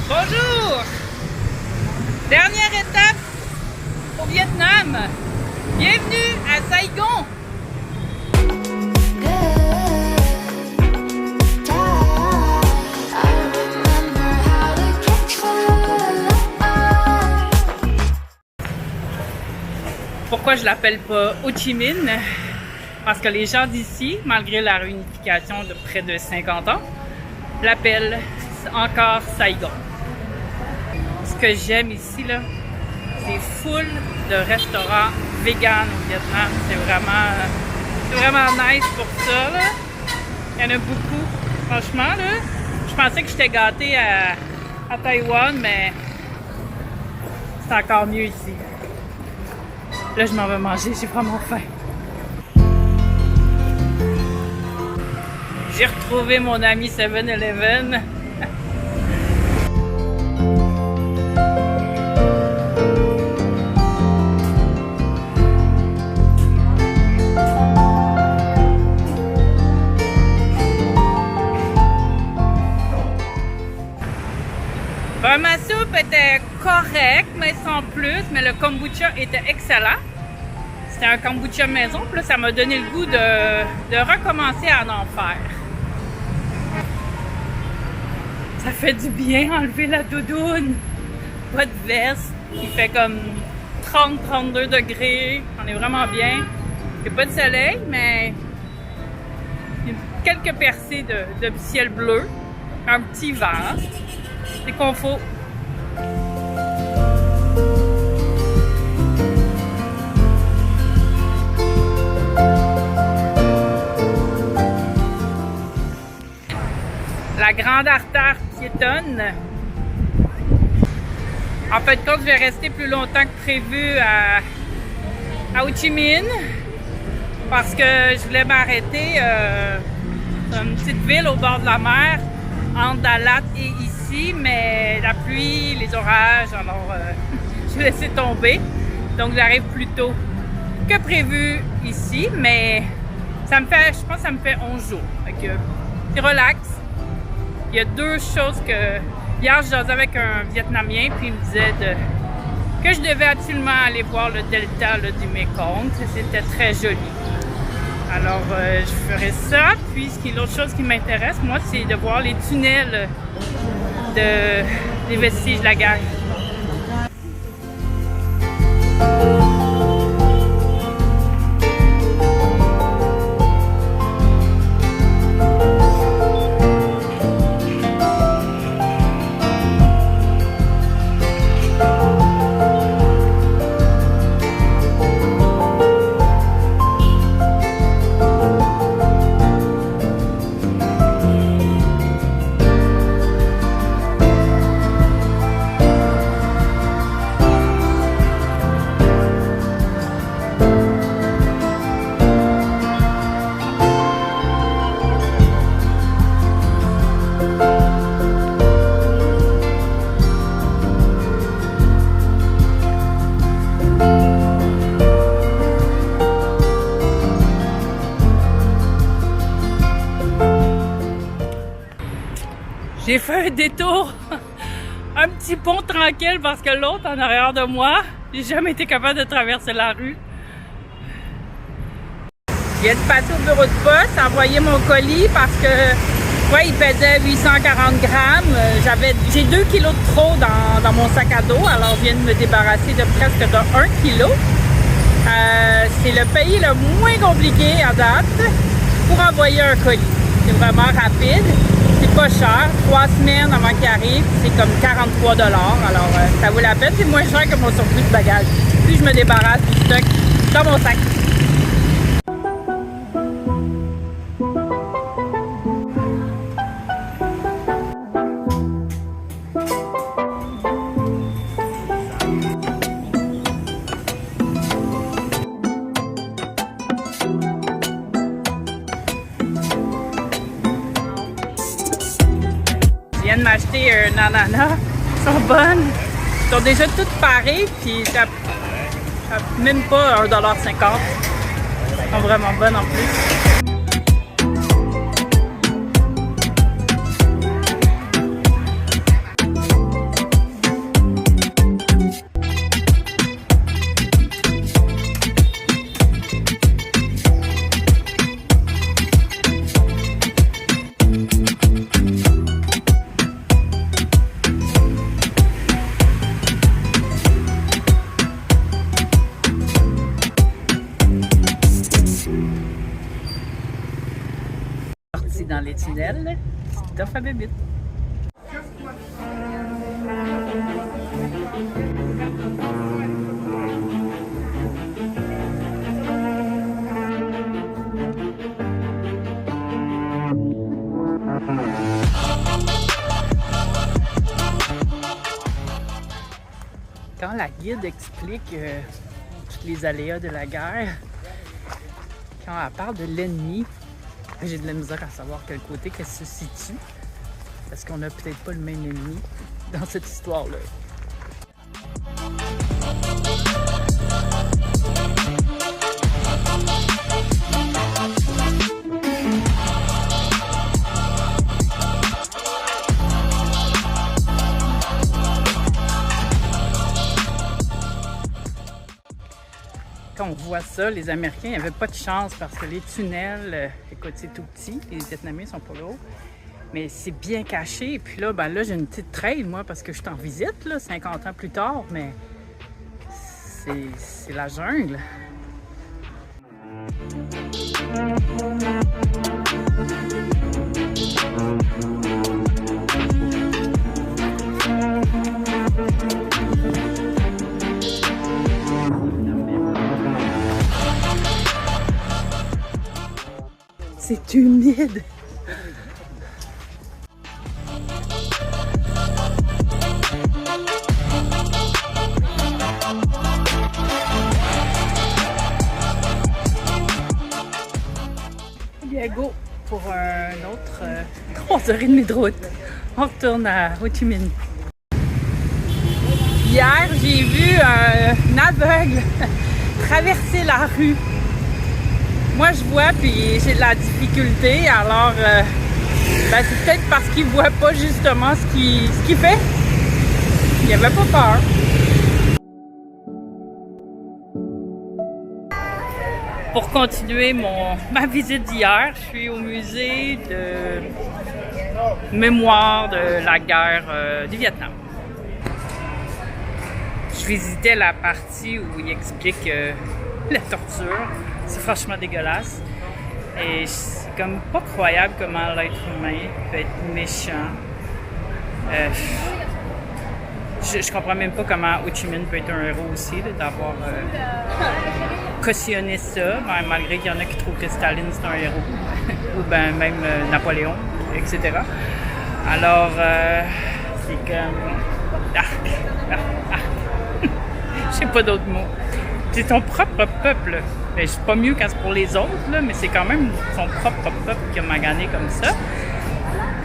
Bonjour! Dernière étape au Vietnam. Bienvenue à Saigon! Pourquoi je l'appelle pas Ho Chi Minh? Parce que les gens d'ici, malgré la réunification de près de 50 ans, l'appellent encore Saigon. Ce que j'aime ici, là, c'est full de restaurants vegan au Vietnam. C'est vraiment nice pour ça, là. Il y en a beaucoup, franchement, là. Je pensais que j'étais gâtée à Taïwan, mais c'est encore mieux ici. Là, je m'en vais manger, j'ai vraiment faim. J'ai retrouvé mon ami 7-Eleven. Ma soupe était correcte, mais sans plus. Mais le kombucha était excellent. C'était un kombucha maison. Puis là, ça m'a donné le goût de recommencer à en faire. Ça fait du bien enlever la doudoune. Pas de veste. Il fait comme 30-32 degrés. On est vraiment bien. Il n'y a pas de soleil, mais il y a quelques percées de ciel bleu. Un petit vent. C'est confort. La grande artère piétonne. En fait, quand je vais rester plus longtemps que prévu à Ho Chi Minh, parce que je voulais m'arrêter dans une petite ville au bord de la mer, entre Dalat et ici, mais la pluie, les orages, alors je vais laisser tomber. Donc j'arrive plus tôt que prévu ici, mais ça me fait, je pense que ça me fait 11 jours. Donc c'est relax. Il y a deux choses que... Hier, je jasais avec un Vietnamien, puis il me disait que je devais absolument aller voir le delta là, du Mekong. C'était très joli. Alors, je ferai ça. Puis, l'autre chose qui m'intéresse, moi, c'est de voir les tunnels des vestiges de la guerre. J'ai fait un détour, un petit pont tranquille parce que l'autre en arrière de moi, j'ai jamais été capable de traverser la rue. Je viens de passer au bureau de poste, envoyer mon colis parce que ouais, il pesait 840 grammes. J'ai 2 kilos de trop dans mon sac à dos, alors je viens de me débarrasser de presque de 1 kilo. C'est le pays le moins compliqué à date pour envoyer un colis. C'est vraiment rapide. C'est pas cher, 3 semaines avant qu'il arrive, c'est comme 43 $. Alors ça vaut la peine, c'est moins cher que mon surplus de bagages. Puis je me débarrasse du stock dans mon sac. Je viens de m'acheter un ananas. Elles sont bonnes. Elles sont déjà toutes parées, puis ça même pas 1,50 $. Elles sont vraiment bonnes en plus. les tunnels, c'est tough à bébite. Quand la guide explique tous les aléas de la guerre, quand elle parle de l'ennemi, j'ai de la misère à savoir quel côté qu'elle se situe, parce qu'on n'a peut-être pas le même ennemi dans cette histoire-là. Quand on voit ça, les Américains n'avaient pas de chance parce que les tunnels, écoute, c'est tout petit, les Vietnamiens sont pas gros, mais c'est bien caché. Et puis là, ben là, j'ai une petite trail, moi, parce que je suis en visite, là, 50 ans plus tard, mais c'est la jungle. C'est humide. Bien, go pour un autre 3h30 de route. On retourne à Ho Chi Minh. Hier, j'ai vu un aveugle traverser la rue. Moi, je vois, puis j'ai de la difficulté, alors ben, c'est peut-être parce qu'il ne voit pas justement ce qu'il fait. Il n'avait pas peur. Pour continuer ma visite d'hier, je suis au musée de mémoire de la guerre du Vietnam. Je visitais la partie où il explique la torture. C'est franchement dégueulasse. Et c'est comme pas croyable comment l'être humain peut être méchant. Je comprends même pas comment Ho Chi Minh peut être un héros aussi, d'avoir cautionné ça, malgré qu'il y en a qui trouvent que Staline c'est un héros, ou ben même Napoléon, etc. Alors, c'est comme... Je sais pas d'autres mots. C'est ton propre peuple. Ben, c'est pas mieux quand c'est pour les autres, là, mais c'est quand même son propre peuple qui a magané comme ça.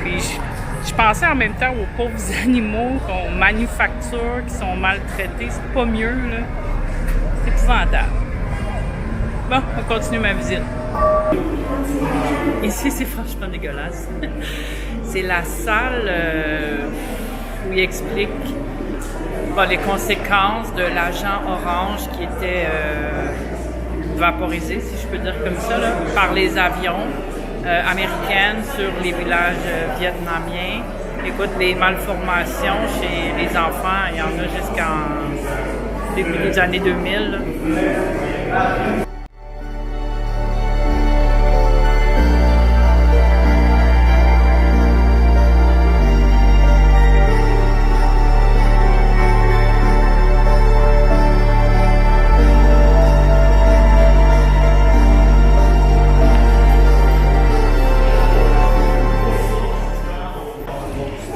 Puis je pensais en même temps aux pauvres animaux qu'on manufacture, qui sont maltraités. C'est pas mieux, là. C'est épouvantable. Bon, on continue ma visite. Ici, c'est franchement dégueulasse. C'est la salle où il explique les conséquences de l'agent orange qui était vaporisé, si je peux dire comme ça, là, par les avions américains sur les villages vietnamiens. Écoute, les malformations chez les enfants, il y en a jusqu'en début des années 2000. Là.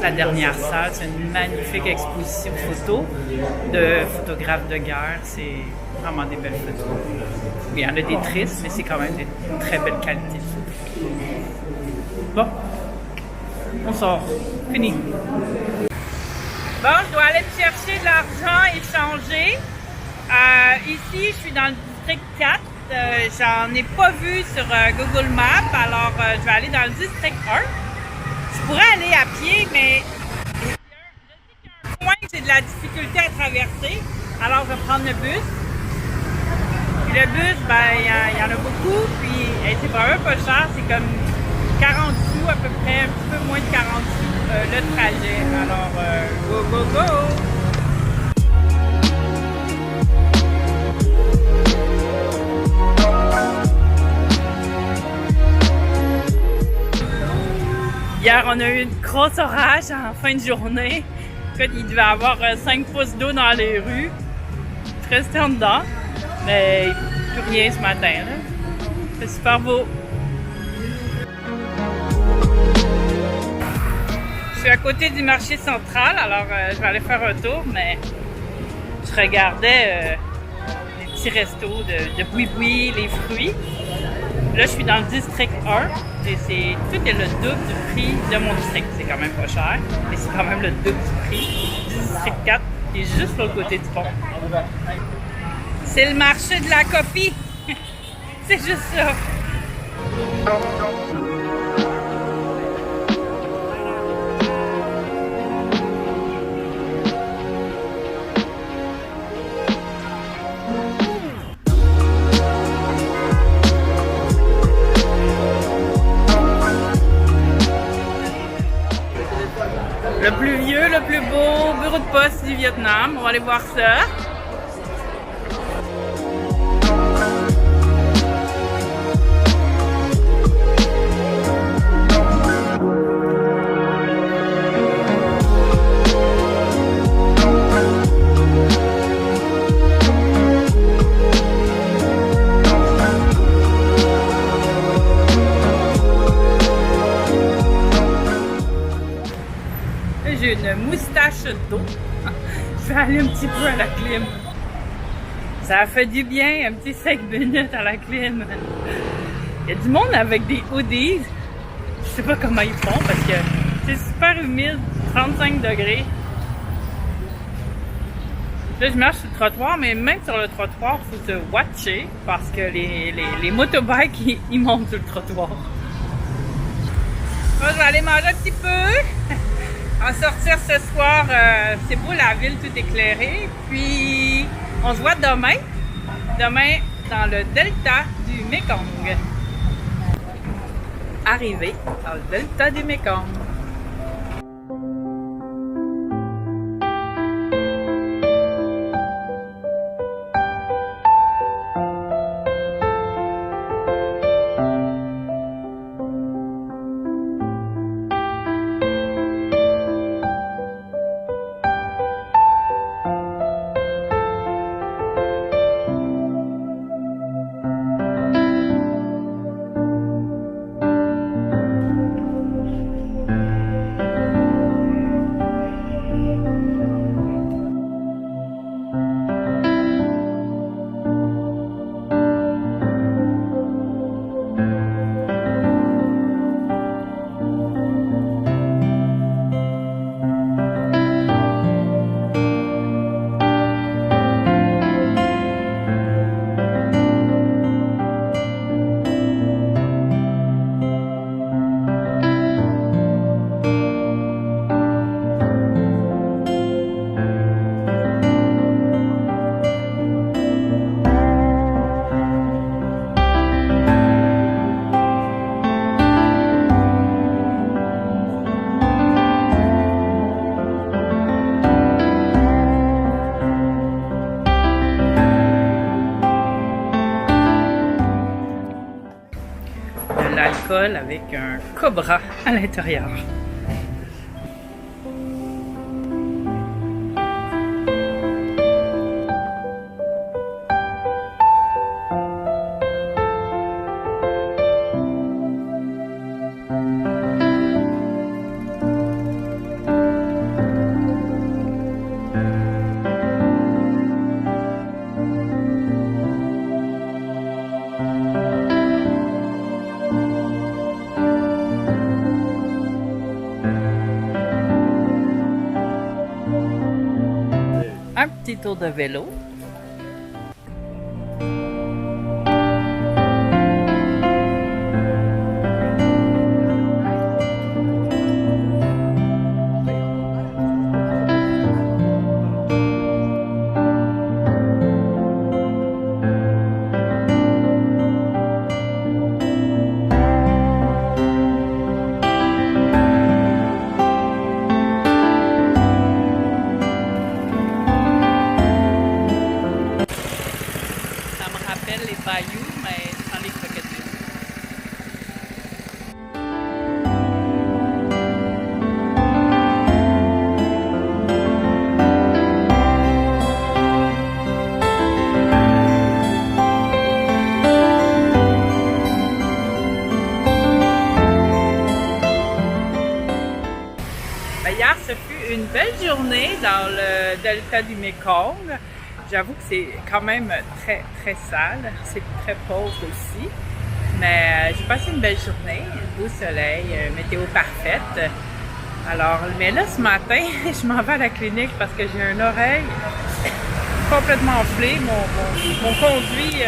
La dernière salle, c'est une magnifique exposition photo de photographes de guerre. C'est vraiment des belles photos. Il y en a des tristes, mais c'est quand même des très belles qualités de photos. Bon, on sort. Fini. Bon, je dois aller me chercher de l'argent et changer. Ici, je suis dans le district 4. J'en ai pas vu sur Google Maps, alors je vais aller dans le district 1. Je pourrais aller à pied, mais je sais qu'il y a un point que j'ai de la difficulté à traverser. Alors, je vais prendre le bus. Puis le bus, ben, il y en a beaucoup. Puis, c'est vraiment pas cher. C'est comme 40 sous à peu près, un petit peu moins de 40 sous le trajet. Alors, go, go, go! Hier, on a eu une grosse orage en fin de journée. Écoute, il devait y avoir 5 pouces d'eau dans les rues. Je restais en dedans, mais plus rien ce matin. C'est super beau. Je suis à côté du marché central, alors je vais aller faire un tour, mais je regardais les petits restos de boui-boui, les fruits. Là, je suis dans le district 1 et tout est le double du prix de mon district. C'est quand même pas cher, mais c'est quand même le double du prix du district 4 qui est juste l'autre côté du pont. C'est le marché de la copie. C'est juste ça. Le plus vieux, le plus beau bureau de poste du Vietnam. On va aller voir ça. J'ai une moustache d'eau. Je vais aller un petit peu à la clim. Ça a fait du bien, un petit 5 minutes à la clim. Il y a du monde avec des hoodies. Je sais pas comment ils font parce que c'est super humide, 35 degrés. Là, je marche sur le trottoir, mais même sur le trottoir, il faut se watcher parce que les motobikes, ils montent sur le trottoir. Moi, je vais aller manger un petit peu. En sortir ce soir, c'est beau la ville tout éclairée. Puis on se voit demain. Demain dans le delta du Mekong. Arrivé dans le delta du Mekong. L'alcool avec un cobra à l'intérieur. Un petit tour de vélo. une belle journée dans le delta du Mekong. J'avoue que c'est quand même très très sale, c'est très pauvre aussi. Mais j'ai passé une belle journée, un beau soleil, météo parfaite. Alors, mais là ce matin, je m'en vais à la clinique parce que j'ai une oreille complètement enflée. Mon conduit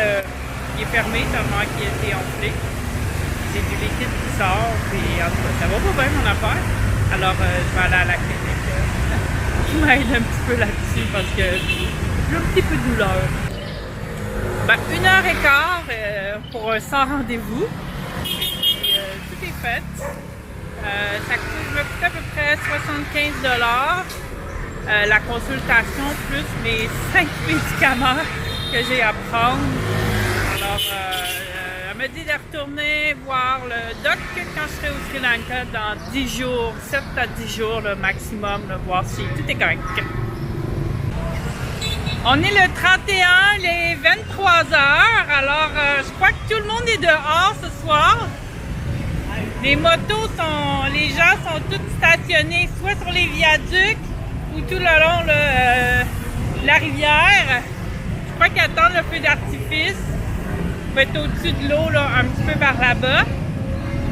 il est fermé tellement qu'il a été enflé. J'ai du liquide qui sort, et en tout cas, ça va pas bien mon affaire. Alors, je vais aller à la clinique. Je m'aide un petit peu là-dessus parce que j'ai un petit peu de douleur. Ben, 1h15 pour un sans rendez-vous. Tout est fait. Ça me coûte à peu près 75 $. La consultation plus les 5 médicaments que j'ai à prendre. Alors, elle m'a dit de retourner voir le doc quand je serai au Sri Lanka dans 10 jours, 7 à 10 jours le maximum, là, voir si tout est correct. On est le 31, les 23h, alors je crois que tout le monde est dehors ce soir. Les motos sont, les gens sont tous stationnés soit sur les viaducs ou tout le long de la rivière. Je crois qu'ils attendent le feu d'artifice. On va être au-dessus de l'eau, un petit peu par là-bas.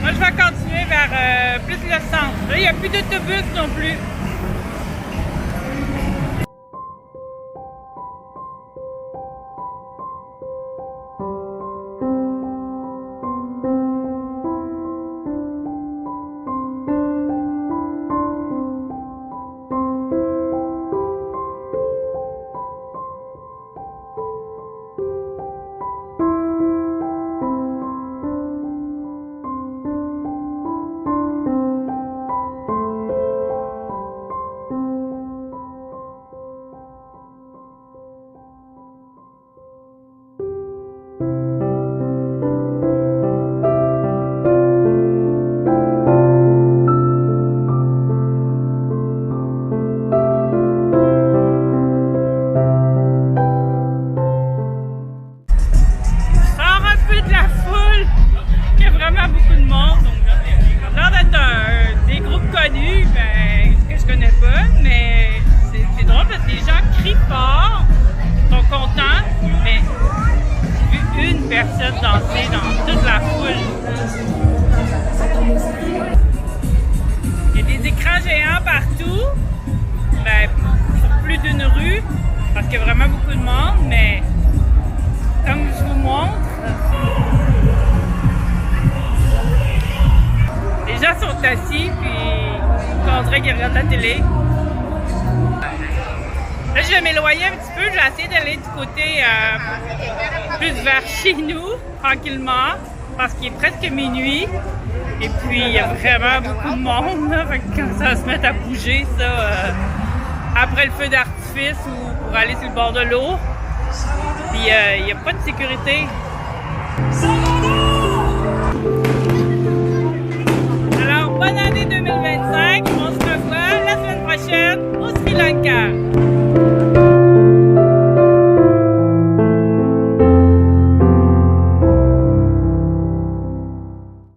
Moi, je vais continuer vers plus le centre. Là, il n'y a plus d'autobus non plus. Danser dans toute la foule. Il y a des écrans géants partout, sur plus d'une rue, parce qu'il y a vraiment beaucoup de monde, mais comme je vous montre, les gens sont assis, puis on dirait qu'ils regardent la télé. Là, je vais m'éloigner un petit peu, je vais essayer d'aller du côté plus vers chez nous, tranquillement, parce qu'il est presque minuit. Et puis, il y a vraiment beaucoup de monde, là, fait que quand ça se met à bouger, ça, après le feu d'artifice ou pour aller sur le bord de l'eau. Puis, il n'y a pas de sécurité. Alors, bonne année 2025, on se revoit la semaine prochaine au Sri Lanka.